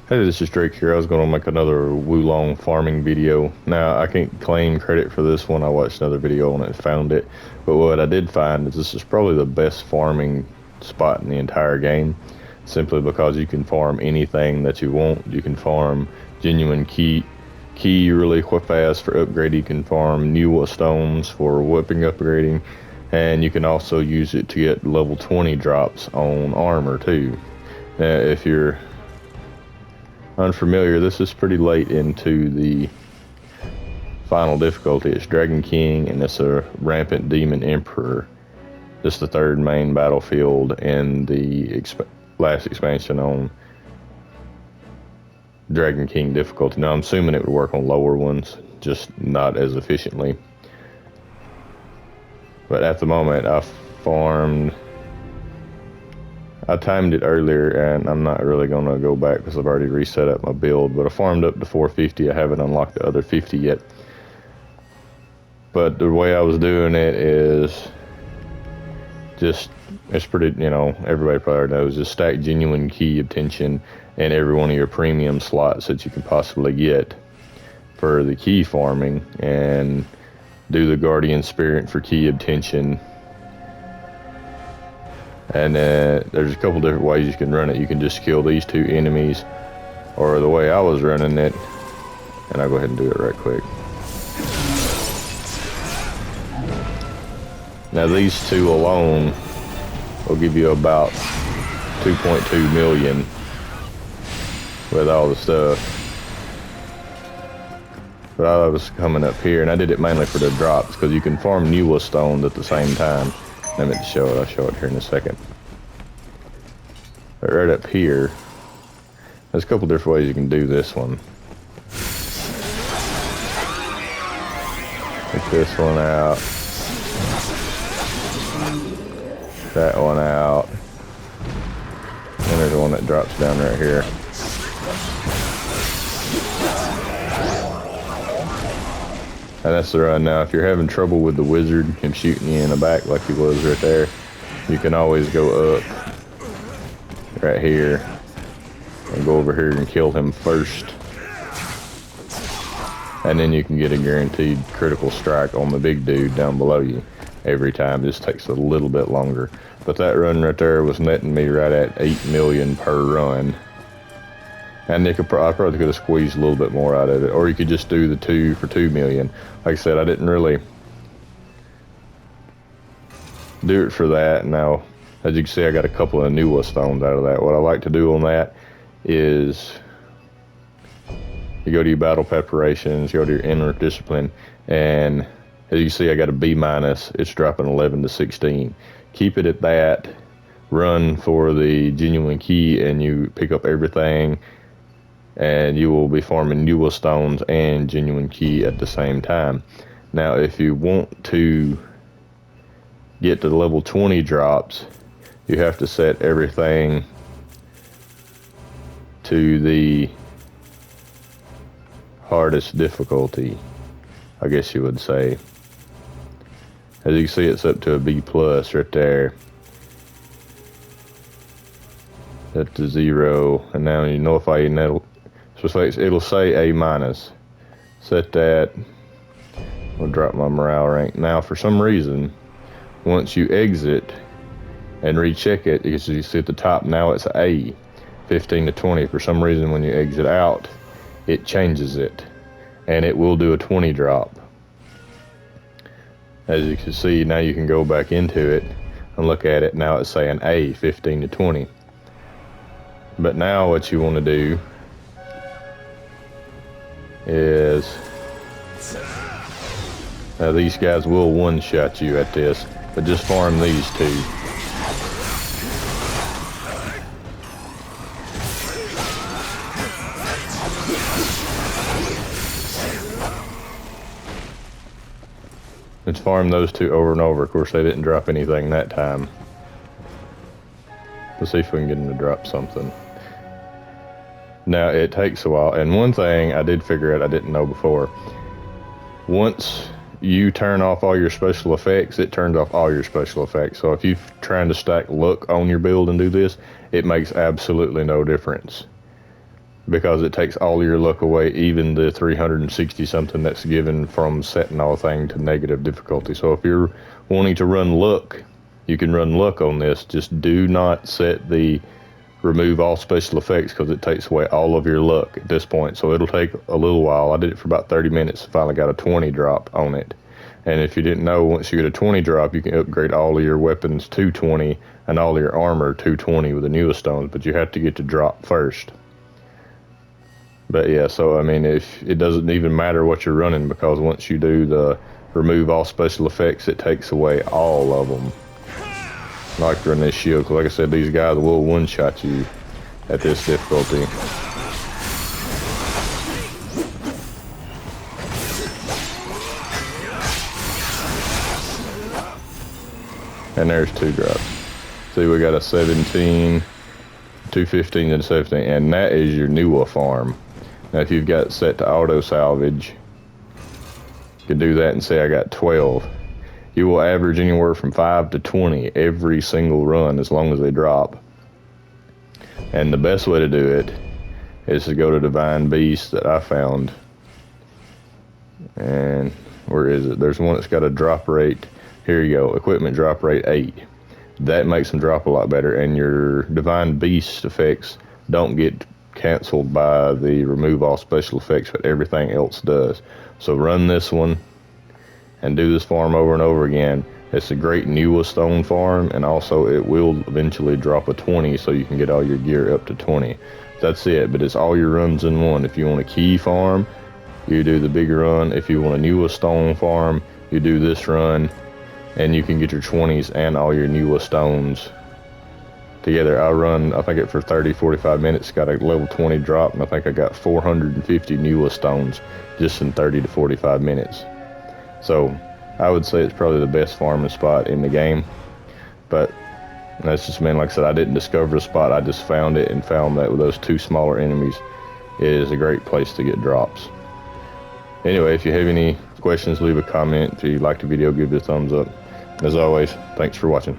Hey, this is Drake here. I was going to make another Wulong farming video. Now, I can't claim credit for this one. I watched another video on it and found it. But what I did find is this is probably the best farming spot in the entire game. Simply because you can farm anything that you want. You can farm genuine key really quick fast for upgrading. You can farm nuwa stones for weapon upgrading. And you can also use it to get level 20 drops on armor too. Now, if you're unfamiliar, this is pretty late into the final difficulty. It's Dragon King and it's a rampant demon emperor. This is the third main battlefield in the last expansion on Dragon King difficulty. Now I'm assuming it would work on lower ones, just not as efficiently. But at the moment I timed it earlier, and I'm not really going to go back because I've already reset up my build, but I farmed up to 450. I haven't unlocked the other 50 yet. But the way I was doing it is just, it's pretty, everybody probably knows, just stack genuine key obtention in every one of your premium slots that you can possibly get for the key farming, and do the guardian spirit for key obtention. And there's a couple different ways you can run it. You can just kill these two enemies, or the way I was running it, and I'll go ahead and do it right quick. Now these two alone will give you about 2.2 million with all the stuff. But I was coming up here, and I did it mainly for the drops, because you can farm nuwa stones at the same time. I meant to show it. I'll show it here in a second. But right up here, there's a couple different ways you can do this one. Take this one out. That one out. And there's one that drops down right here. And that's the run. Now, if you're having trouble with the wizard, him shooting you in the back like he was right there, you can always go up right here and go over here and kill him first. And then you can get a guaranteed critical strike on the big dude down below you every time. This takes a little bit longer. But that run right there was netting me right at 8 million per run. And I probably could have squeezed a little bit more out of it. Or you could just do the 2 for 2 million. Like I said, I didn't really do it for that. Now, as you can see, I got a couple of nuwa stones out of that. What I like to do on that is you go to your battle preparations, you go to your inner discipline, and as you can see, I got a B-. It's dropping 11 to 16. Keep it at that. Run for the genuine key, and you pick up everything. And you will be farming nuwa stones and genuine key at the same time. Now, if you want to get to the level 20 drops, you have to set everything to the hardest difficulty, I guess you would say. As you can see, it's up to a B+ right there. That's to 0, and now you notify you. So it'll say A-. Set that. I'll drop my morale rank. Now, for some reason, once you exit and recheck it, as you see at the top, now it's A, 15 to 20. For some reason, when you exit out, it changes it, and it will do a 20 drop. As you can see, now you can go back into it and look at it. Now it's saying A, 15 to 20. But now what you want to do is, now these guys will one-shot you at this, but just farm these two. Let's farm those two over and over. Of course, they didn't drop anything that time. Let's see if we can get them to drop something. Now, it takes a while, and one thing I did figure out I didn't know before. Once you turn off all your special effects, it turns off all your special effects. So if you're trying to stack luck on your build and do this, it makes absolutely no difference. because it takes all your luck away, even the 360 something that's given from setting all thing to negative difficulty. So if you're wanting to run luck, you can run luck on this. Just do not set the remove all special effects, because it takes away all of your luck at this point. So it'll take a little while. I did it for about 30 minutes, finally got a 20 drop on it. And if you didn't know, once you get a 20 drop, you can upgrade all of your weapons to 20 and all of your armor to 20 with the nuwa stones, but you have to get to drop first. But yeah, so I mean, if it doesn't even matter what you're running, because once you do the remove all special effects, it takes away all of them. I like to run this shield, because like I said, these guys will one-shot you at this difficulty. And there's 2 drops. See, we got a 17, 215 and 17, and that is your nuwa farm. Now, if you've got it set to auto salvage, you can do that and say I got 12. You will average anywhere from 5 to 20 every single run, as long as they drop. And the best way to do it is to go to Divine Beast that I found. And where is it? There's one that's got a drop rate. Here you go, equipment drop rate 8. That makes them drop a lot better, and your Divine Beast effects don't get canceled by the remove all special effects, but everything else does. So run this one and do this farm over and over again. It's a great nuwa stone farm, and also it will eventually drop a 20, so you can get all your gear up to 20. That's it, but it's all your runs in one. If you want a key farm, you do the big run. If you want a nuwa stone farm, you do this run, and you can get your 20s and all your nuwa stones together. I run, I think, it for 30-45 minutes, got a level 20 drop, and I think I got 450 nuwa stones just in 30 to 45 minutes. So I would say it's probably the best farming spot in the game. But that's just, man, like I said, I didn't discover the spot, I just found it, and found that with those 2 smaller enemies, it is a great place to get drops. Anyway, if you have any questions, leave a comment. If you liked the video, give it a thumbs up. As always, thanks for watching.